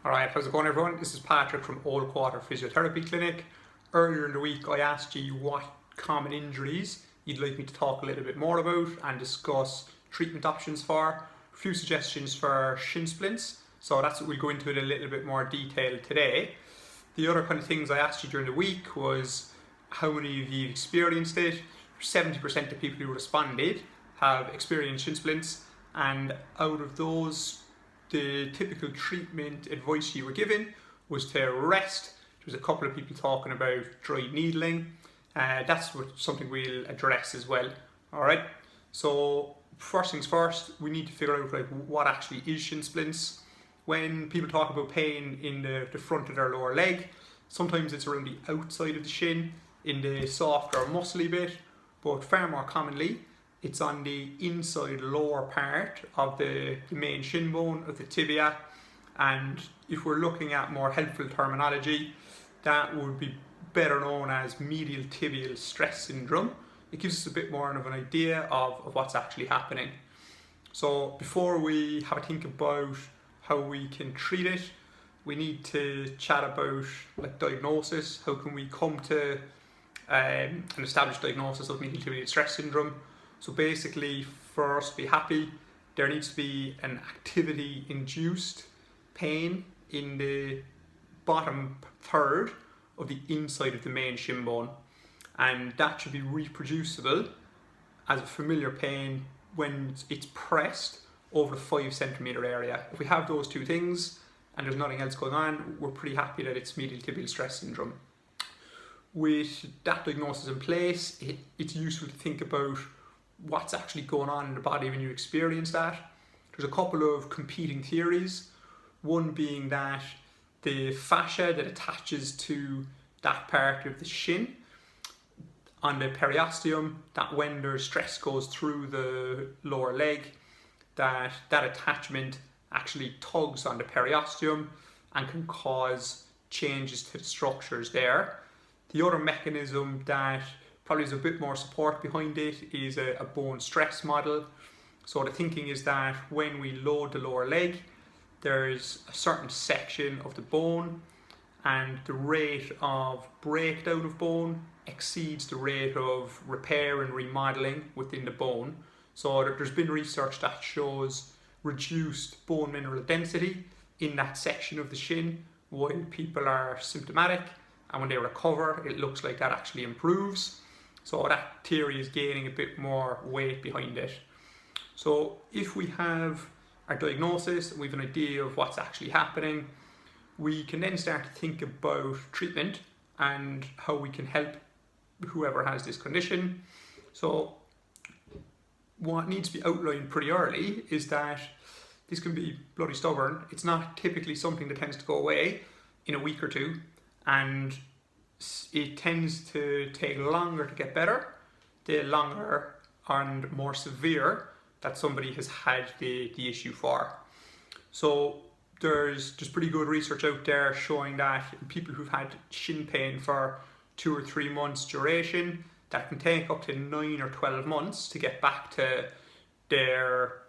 Alright, how's it going everyone? This is Patrick from Old Quarter Physiotherapy Clinic. Earlier in the week I asked you what common injuries you'd like me to talk a little bit more about and discuss treatment options for. A few suggestions for shin splints, so that's what we'll go into in a little bit more detail today. The other kind of things I asked you during the week was how many of you experienced it. 70% of people who responded have experienced shin splints, and out of those the typical treatment advice you were given was to rest. There was a couple of people talking about dry needling. That's something we'll address as well. Alright, so first things first, we need to figure out what actually is shin splints. When people talk about pain in the front of their lower leg, sometimes it's around the outside of the shin, in the softer muscly bit, but far more commonly it's on the inside lower part of the main shin bone of the tibia. And if we're looking at more helpful terminology, that would be better known as medial tibial stress syndrome. It gives us a bit more of an idea of what's actually happening. So before we have a think about how we can treat it, we need to chat about diagnosis. How can we come to an established diagnosis of medial tibial stress syndrome? So basically, for us to be happy, there needs to be an activity-induced pain in the bottom third of the inside of the main shin bone, and that should be reproducible as a familiar pain when it's pressed over the 5 centimeter area. If we have those two things and there's nothing else going on, we're pretty happy that it's medial tibial stress syndrome. With that diagnosis in place, it's useful to think about what's actually going on in the body when you experience that. There's a couple of competing theories, one being that the fascia that attaches to that part of the shin on the periosteum, that when there's stress goes through the lower leg, that attachment actually tugs on the periosteum and can cause changes to the structures there. The other mechanism that probably has a bit more support behind it is a bone stress model. So the thinking is that when we load the lower leg, there's a certain section of the bone and the rate of breakdown of bone exceeds the rate of repair and remodeling within the bone. So there's been research that shows reduced bone mineral density in that section of the shin while people are symptomatic, and when they recover it looks like that actually improves. So that theory is gaining a bit more weight behind it. So if we have our diagnosis, we have an idea of what's actually happening, we can then start to think about treatment and how we can help whoever has this condition. So what needs to be outlined pretty early is that this can be bloody stubborn. It's not typically something that tends to go away in a week or two, and it tends to take longer to get better the longer and more severe that somebody has had the issue for. So there's pretty good research out there showing that people who've had shin pain for 2 or 3 months duration, that can take up to 9 or 12 months to get back to their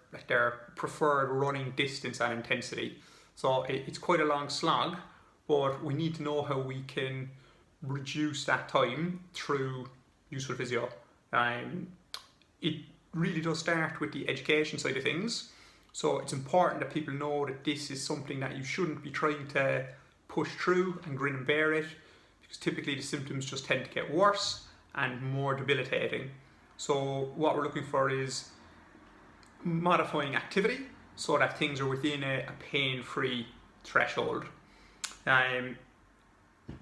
preferred running distance and intensity. So it's quite a long slog, but we need to know how we can reduce that time through useful physio. It really does start with the education side of things. So it's important that people know that this is something that you shouldn't be trying to push through and grin and bear it, because typically the symptoms just tend to get worse and more debilitating. So what we're looking for is modifying activity so that things are within a pain-free threshold.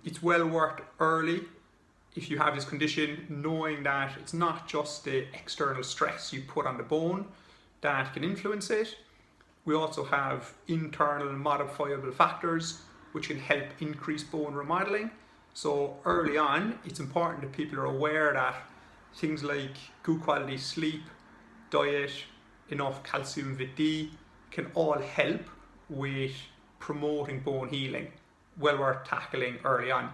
It's well worth early, if you have this condition, knowing that it's not just the external stress you put on the bone that can influence it. We also have internal modifiable factors which can help increase bone remodeling. So early on, it's important that people are aware that things like good quality sleep, diet, enough calcium vit D can all help with promoting bone healing. Well worth tackling early on.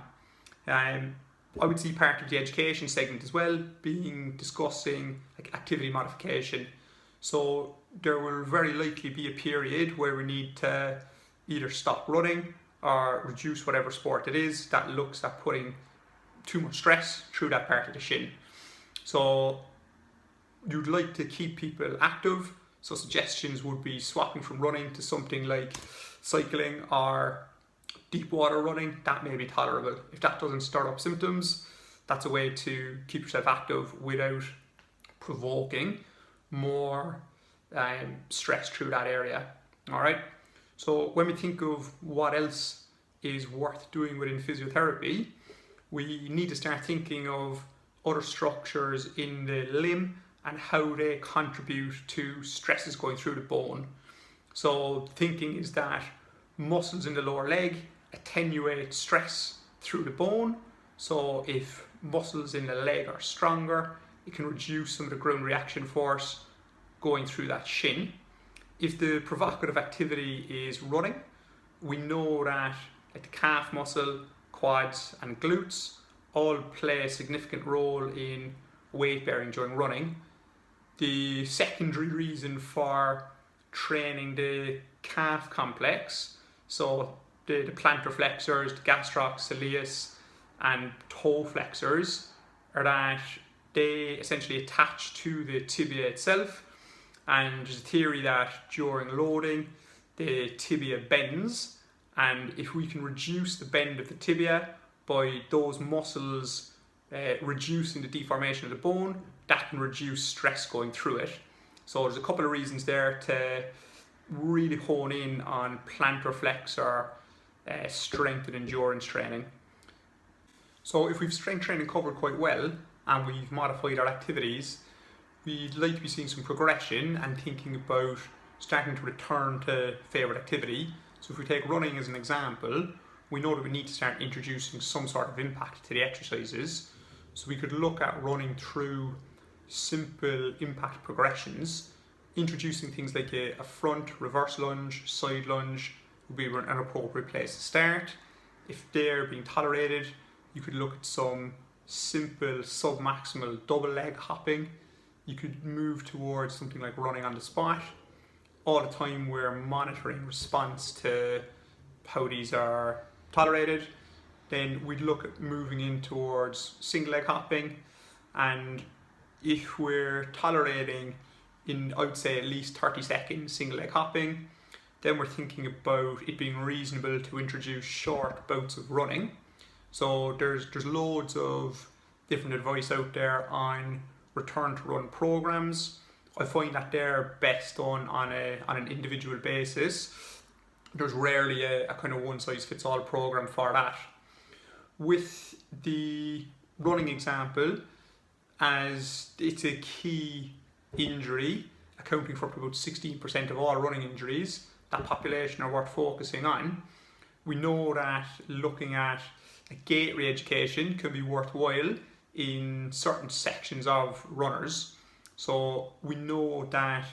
I would see part of the education segment as well being discussing activity modification. So there will very likely be a period where we need to either stop running or reduce whatever sport it is that looks at putting too much stress through that part of the shin. So you'd like to keep people active, so suggestions would be swapping from running to something like cycling or deep water running. That may be tolerable. If that doesn't stir up symptoms, that's a way to keep yourself active without provoking more stress through that area. All right. So when we think of what else is worth doing within physiotherapy, we need to start thinking of other structures in the limb and how they contribute to stresses going through the bone. So thinking is that muscles in the lower leg attenuate stress through the bone. So if muscles in the leg are stronger, it can reduce some of the ground reaction force going through that shin. If the provocative activity is running, we know that like the calf muscle, quads and glutes all play a significant role in weight bearing during running. The secondary reason for training the calf complex, so the plantar flexors, the gastroc, soleus and toe flexors, are that they essentially attach to the tibia itself, and there's a theory that during loading the tibia bends, and if we can reduce the bend of the tibia by those muscles reducing the deformation of the bone, that can reduce stress going through it. So there's a couple of reasons there to really hone in on plantar flexor strength and endurance training. So if we've strength training covered quite well and we've modified our activities, we'd like to be seeing some progression and thinking about starting to return to favourite activity. So if we take running as an example, we know that we need to start introducing some sort of impact to the exercises. So we could look at running through simple impact progressions, introducing things like a front, reverse lunge, side lunge would be an appropriate place to start. If they're being tolerated, you could look at some simple sub-maximal double leg hopping. You could move towards something like running on the spot. All the time we're monitoring response to how these are tolerated. Then we'd look at moving in towards single leg hopping, and if we're tolerating in, I would say, at least 30 seconds single leg hopping, then we're thinking about it being reasonable to introduce short bouts of running. So there's loads of different advice out there on return to run programs. I find that they're best done on an individual basis. There's rarely a kind of one size fits all program for that. With the running example, as it's a key injury, accounting for about 16% of all running injuries, that population are worth focusing on. We know that looking at a gait re-education can be worthwhile in certain sections of runners. So we know that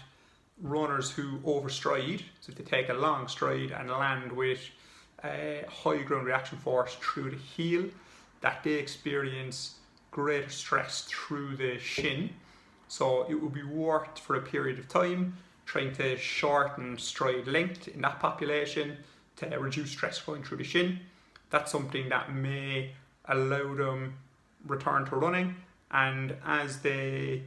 runners who overstride, so if they take a long stride and land with a high ground reaction force through the heel, that they experience greater stress through the shin. So it would be worth for a period of time trying to shorten stride length in that population to reduce stress going through the shin. That's something that may allow them return to running, and as they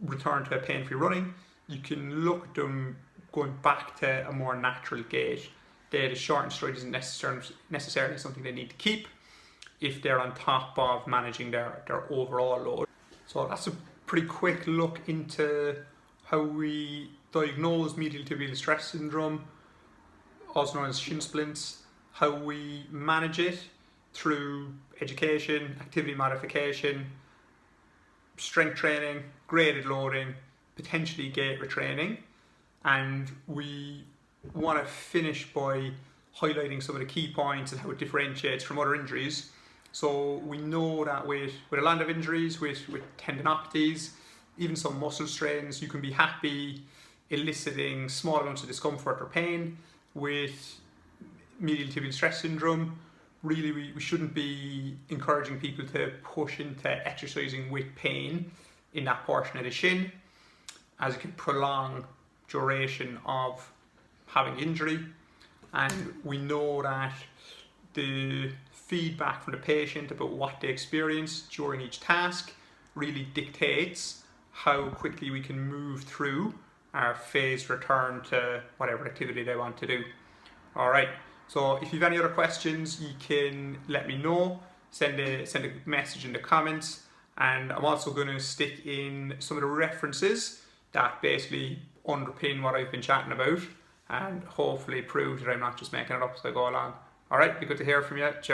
return to a pain-free running, you can look at them going back to a more natural gait. The shortened stride isn't necessarily something they need to keep if they're on top of managing their overall load. So that's a pretty quick look into how we diagnose medial tibial stress syndrome, also known as shin splints, how we manage it through education, activity modification, strength training, graded loading, potentially gait retraining, and we want to finish by highlighting some of the key points and how it differentiates from other injuries. So we know that with a lot of injuries, with tendinopathies, even some muscle strains, you can be happy eliciting small amounts of discomfort or pain. With medial tibial stress syndrome, really we shouldn't be encouraging people to push into exercising with pain in that portion of the shin, as it can prolong duration of having injury. and we know that the feedback from the patient about what they experience during each task really dictates how quickly we can move through our phased return to whatever activity they want to do. Alright, so if you have any other questions, you can let me know, send a message in the comments, and I'm also going to stick in some of the references that basically underpin what I've been chatting about and hopefully prove that I'm not just making it up as I go along. Alright, be good to hear from you. Cheers.